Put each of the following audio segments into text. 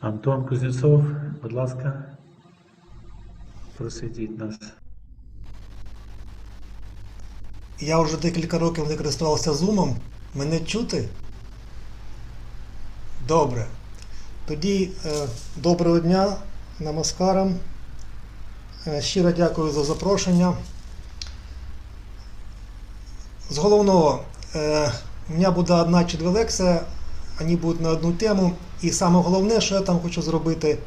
Антон Кузнєцов, будь ласка, просвітіть нас. Я вже декілька років не користувався Zoom. Мене чути? Добре. Тоді доброго дня, намаскарам. Щиро дякую за запрошення. З головного, у мене буде одна чи дві лекції, вони будуть на одну тему. І саме головне, що я там хочу зробити,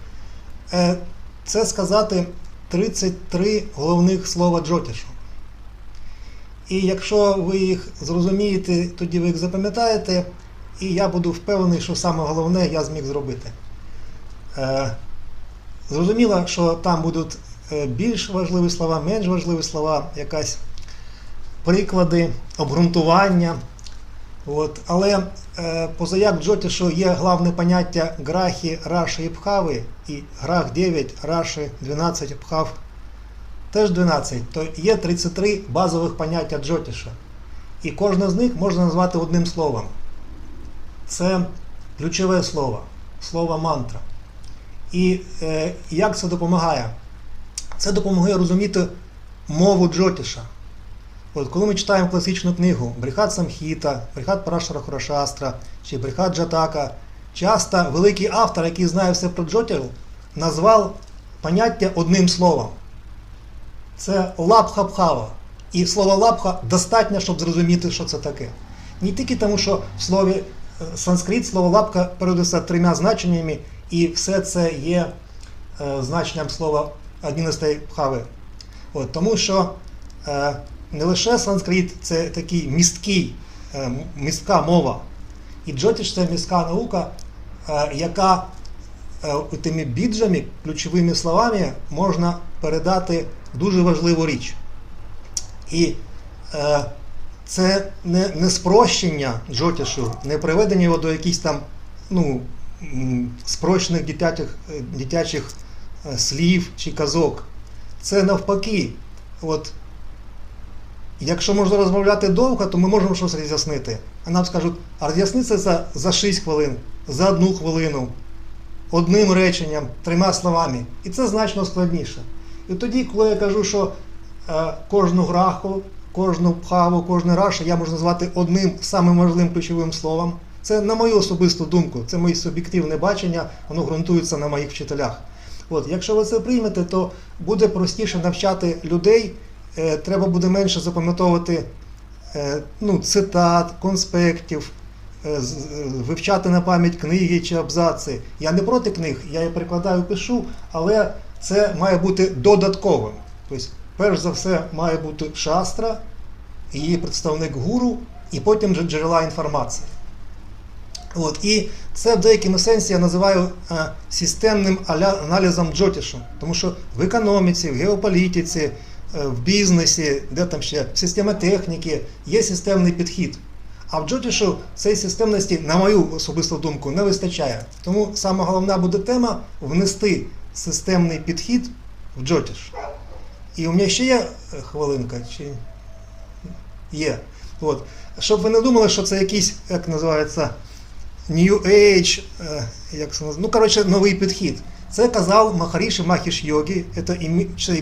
це сказати 33 головних слова Джотішу. І якщо ви їх зрозумієте, тоді ви їх запам'ятаєте, і я буду впевнений, що саме головне я зміг зробити. Зрозуміло, що там будуть більш важливі слова, менш важливі слова, якась приклади, обґрунтування. Але позаяк Джотішу є головне поняття грахи, раші і пхави, і грах 9, раші 12, пхав теж 12, то є 33 базових поняття Джотіша. І кожне з них можна назвати одним словом. Це ключове слово, слово мантра. І як це допомагає? Це допомагає розуміти мову Джотіша. Коли ми читаємо класичну книгу Брихат Самхіта, Брихат Парашарахурашастра чи Брихат Джатака, часто великий автор, який знає все про Джотіш, назвав поняття одним словом. Це лабха-пхава. І слово лабха достатньо, щоб зрозуміти, що це таке. Не тільки тому, що в слові санскрит слово лабха передується 3 значеннями, і все це є значенням слова 11 пхави. Тому що не лише санскрит – це такий містка мова. І Джотіш – це містка наука, яка тими біджами, ключовими словами можна передати дуже важливу річ. І це не спрощення Джотішу, не приведення його до якихось там спрощених дитячих слів чи казок. Це навпаки. Якщо можна розмовляти довго, то ми можемо щось роз'яснити. А нам скажуть, а роз'ясни це за 6 хвилин, за 1 хвилину, одним реченням, 3 словами. І це значно складніше. І тоді, коли я кажу, що кожну граху, кожну пхаву, кожну рашу я можу назвати одним самим важливим ключовим словом, це на мою особисту думку, це моє суб'єктивне бачення, воно ґрунтується на моїх вчителях. Якщо ви це приймете, то буде простіше навчати людей, треба буде менше запам'ятовувати цитат, конспектів, вивчати на пам'ять книги чи абзаци. Я не проти книг, я її перекладаю, пишу, але це має бути додатковим. Тобто, перш за все, має бути шастра, її представник гуру, і потім джерела інформації. І це в деякому сенсі я називаю системним аналізом Джотішу. Тому що в економіці, в геополітиці, в бізнесі, де там ще, в системотехніці є системний підхід. А в Джотішу цієї системності, на мою особисту думку, не вистачає. Тому саме головна буде тема – внести системний підхід в Джотіш. І у мене ще є хвилинка? Чи є? Щоб ви не думали, що це якийсь, як називається, New Age, новий підхід. Це казав Махаріші Махеш Йогі, це і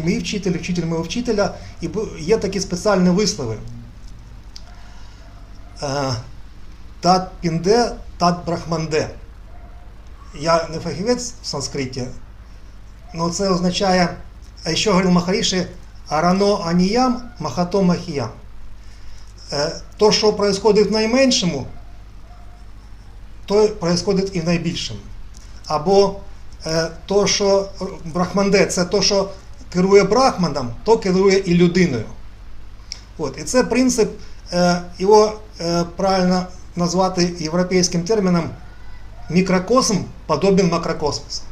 мій вчитель, вчитель мого вчителя, і є такі спеціальні вислови. Тат пінде, тат брахманде. Я не фахівець в санскриті, але це означає, а ще говорив Махаріші, арано аніям, махато махіям. То, що відбувається в найменшому, то відбувається і в найбільшому. Або то, що брахманде, це то, що керує брахманом, то керує і людиною. І це принцип, його правильно назвати європейським терміном мікрокосм подобен макрокосмосу.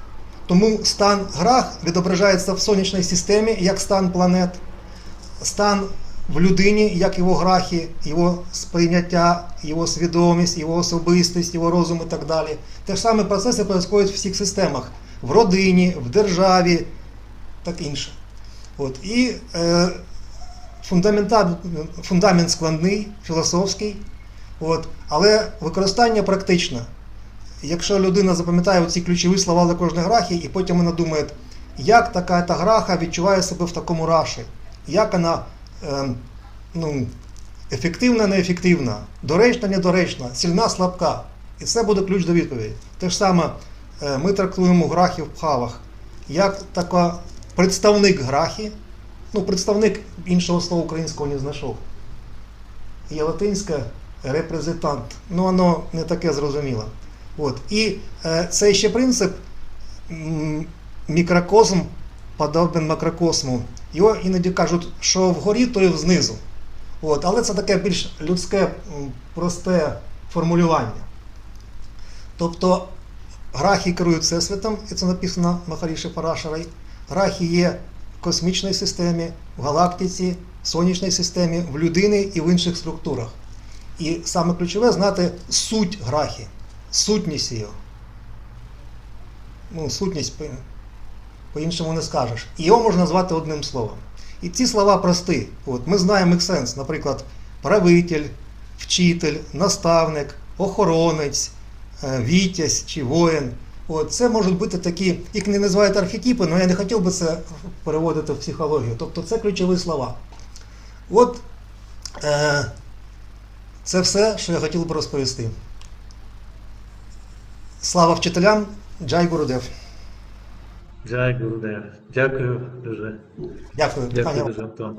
Тому стан грах відображається в сонячній системі, як стан планет, стан в людині, як його грахи, його сприйняття, його свідомість, його особистість, його розум і так далі. Те ж саме процеси відбуваються в всіх системах. В родині, в державі, так інше. І фундамент складний, філософський, але використання практичне. якщо людина запам'ятає ці ключові слова для кожної грахи, і потім вона думає, як така граха відчуває себе в такому раші, як вона ефективна, неефективна, доречна, недоречна, сильна, слабка. І це буде ключ до відповіді. Те ж саме ми трактуємо грахи в пхавах, як така представник грахи, представник іншого слова українського не знайшов. Є латинське репрезентант, воно не таке зрозуміло. І цей ще принцип мікрокосм подобен макрокосму. Його іноді кажуть, що вгорі, то і знизу. Але це таке більш людське, просте формулювання. Тобто грахи керують Всесвітом, і це написано Махаріші Парашарой. Грахи є в космічній системі, в галактиці, в сонячній системі, в людини і в інших структурах. І саме ключове знати суть грахи, сутність його. Сутність по-іншому не скажеш. І його можна назвати одним словом. І ці слова прості. Ми знаємо їх сенс. Наприклад, правитель, вчитель, наставник, охоронець, вітязь чи воїн. Це можуть бути такі, їх не називають архетипи, але я не хотів би це переводити в психологію. Тобто це ключові слова. Це все, що я хотів би розповісти. Слава вчителям, Джай Гурудев. Джай Гурудев. Дякую дуже. Дякую. Дякую дуже, Антон.